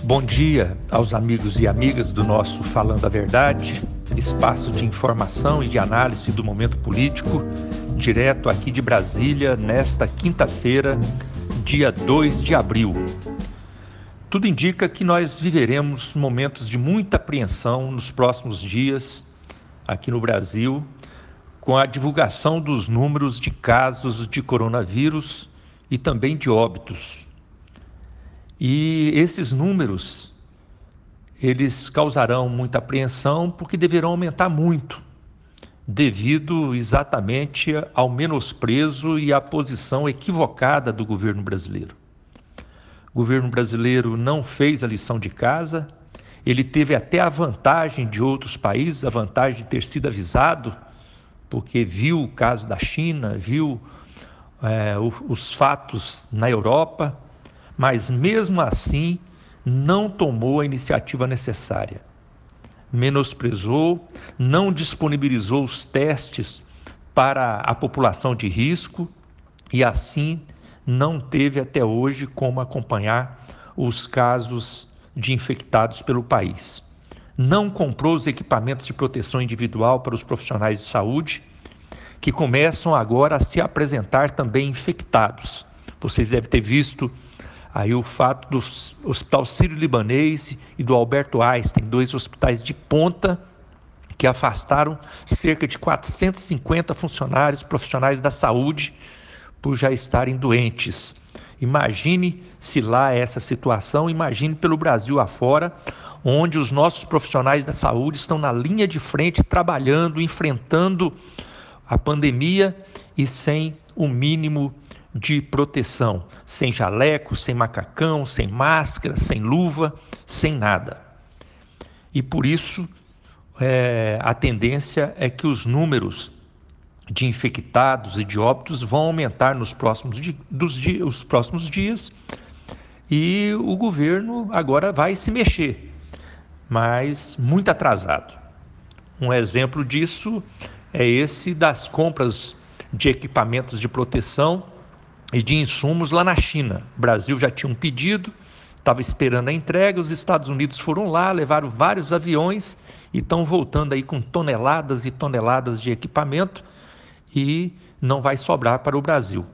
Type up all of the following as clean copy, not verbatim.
Bom dia aos amigos e amigas do nosso Falando a Verdade, espaço de informação e de análise do momento político, direto aqui de Brasília, nesta quinta-feira, dia 2 de abril. Tudo indica que nós viveremos momentos de muita apreensão nos próximos dias aqui no Brasil, com a divulgação dos números de casos de coronavírus e também de óbitos. E esses números, eles causarão muita apreensão porque deverão aumentar muito, devido exatamente ao menosprezo e à posição equivocada do governo brasileiro. O governo brasileiro não fez a lição de casa, ele teve até a vantagem de outros países, a vantagem de ter sido avisado, porque viu o caso da China, viu os fatos na Europa, mas mesmo assim não tomou a iniciativa necessária. Menosprezou, não disponibilizou os testes para a população de risco e assim não teve até hoje como acompanhar os casos de infectados pelo país. Não comprou os equipamentos de proteção individual para os profissionais de saúde, que começam agora a se apresentar também infectados. Vocês devem ter visto aí o fato do Hospital Sírio-Libanês e do Alberto Einstein, dois hospitais de ponta que afastaram cerca de 450 funcionários profissionais da saúde por já estarem doentes. Imagine se lá é essa situação, imagine pelo Brasil afora, onde os nossos profissionais da saúde estão na linha de frente, trabalhando, enfrentando a pandemia e sem o mínimo de proteção, sem jaleco, sem macacão, sem máscara, sem luva, sem nada. E por isso a tendência é que os números de infectados e de óbitos vão aumentar nos próximos dias e o governo agora vai se mexer, mas muito atrasado. Um exemplo disso é esse das compras de equipamentos de proteção e de insumos lá na China. O Brasil já tinha um pedido, estava esperando a entrega, os Estados Unidos foram lá, levaram vários aviões e estão voltando aí com toneladas e toneladas de equipamento e não vai sobrar para o Brasil.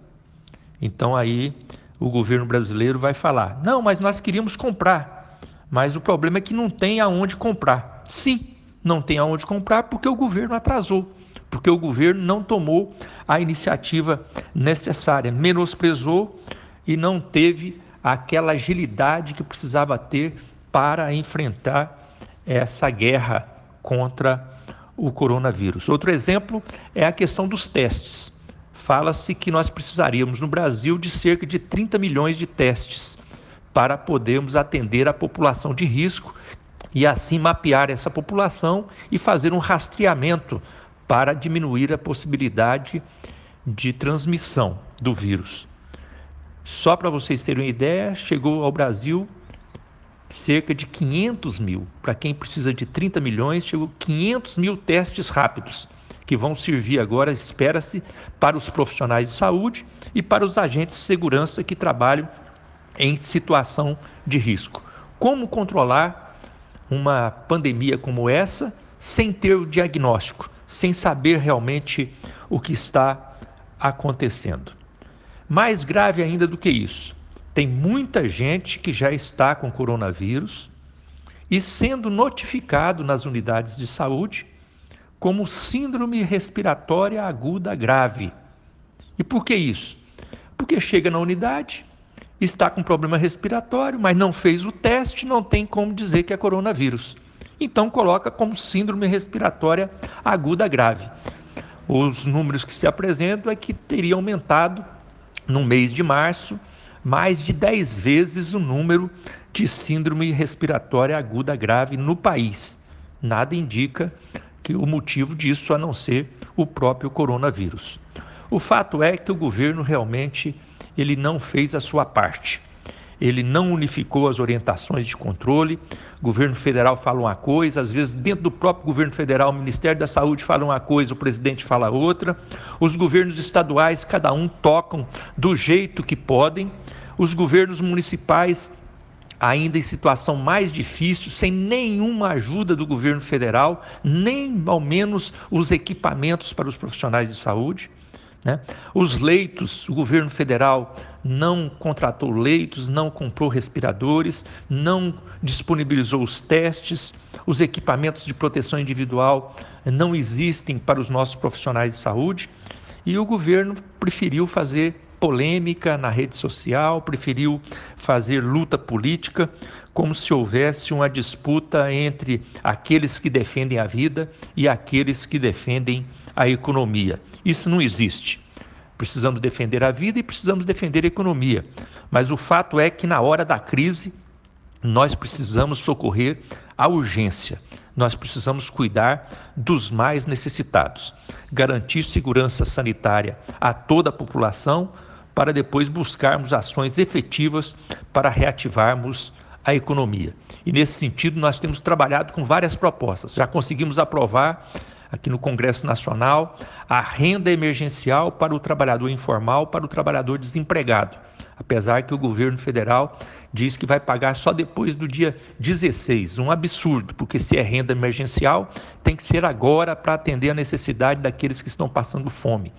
Então aí o governo brasileiro vai falar, não, mas nós queríamos comprar, mas o problema é que não tem aonde comprar. Sim, não tem aonde comprar porque o governo atrasou, porque o governo não tomou a iniciativa necessária, menosprezou e não teve aquela agilidade que precisava ter para enfrentar essa guerra contra o coronavírus. Outro exemplo é a questão dos testes. Fala-se que nós precisaríamos no Brasil de cerca de 30 milhões de testes para podermos atender a população de risco e assim mapear essa população e fazer um rastreamento para diminuir a possibilidade de transmissão do vírus. Só para vocês terem uma ideia, chegou ao Brasil cerca de 500 mil. Para quem precisa de 30 milhões, chegou 500 mil testes rápidos, que vão servir agora, espera-se, para os profissionais de saúde e para os agentes de segurança que trabalham em situação de risco. Como controlar uma pandemia como essa sem ter o diagnóstico, sem saber realmente o que está acontecendo? Mais grave ainda do que isso, tem muita gente que já está com coronavírus e sendo notificado nas unidades de saúde como síndrome respiratória aguda grave. E por que isso? Porque chega na unidade, está com problema respiratório, mas não fez o teste, não tem como dizer que é coronavírus. Então coloca como síndrome respiratória aguda grave. Os números que se apresentam é que teria aumentado no mês de março mais de 10 vezes o número de síndrome respiratória aguda grave no país. Nada indica que o motivo disso a não ser o próprio coronavírus. O fato é que o governo realmente ele não fez a sua parte. Ele não unificou as orientações de controle. O governo federal fala uma coisa, às vezes dentro do próprio governo federal, o Ministério da Saúde fala uma coisa, o presidente fala outra. Os governos estaduais, cada um tocam do jeito que podem. Os governos municipais ainda em situação mais difícil, sem nenhuma ajuda do governo federal, nem ao menos os equipamentos para os profissionais de saúde, né? Os leitos, o governo federal não contratou leitos, não comprou respiradores, não disponibilizou os testes, os equipamentos de proteção individual não existem para os nossos profissionais de saúde, e o governo preferiu fazer polêmica na rede social, preferiu fazer luta política, como se houvesse uma disputa entre aqueles que defendem a vida e aqueles que defendem a economia. Isso não existe. Precisamos defender a vida e precisamos defender a economia. Mas o fato é que na hora da crise, nós precisamos socorrer a urgência. Nós precisamos cuidar dos mais necessitados, garantir segurança sanitária a toda a população, para depois buscarmos ações efetivas para reativarmos a economia. E nesse sentido nós temos trabalhado com várias propostas. Já conseguimos aprovar aqui no Congresso Nacional a renda emergencial para o trabalhador informal, para o trabalhador desempregado. Apesar que o governo federal diz que vai pagar só depois do dia 16, um absurdo, porque se é renda emergencial, tem que ser agora para atender a necessidade daqueles que estão passando fome.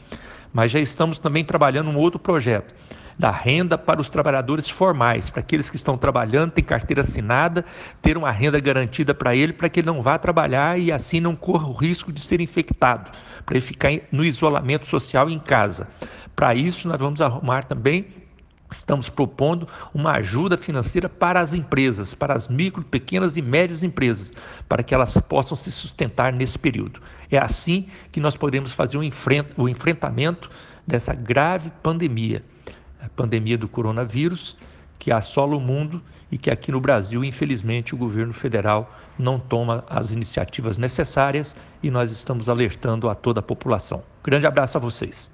Mas já estamos também trabalhando um outro projeto, da renda para os trabalhadores formais, para aqueles que estão trabalhando, têm carteira assinada, ter uma renda garantida para ele que não vá trabalhar e assim não corra o risco de ser infectado, para ele ficar no isolamento social em casa. Para isso nós vamos arrumar também, estamos propondo uma ajuda financeira para as empresas, para as micro, pequenas e médias empresas, para que elas possam se sustentar nesse período. É assim que nós podemos fazer o enfrentamento dessa grave pandemia, a pandemia do coronavírus, que assola o mundo e que aqui no Brasil, infelizmente, o governo federal não toma as iniciativas necessárias e nós estamos alertando a toda a população. Grande abraço a vocês.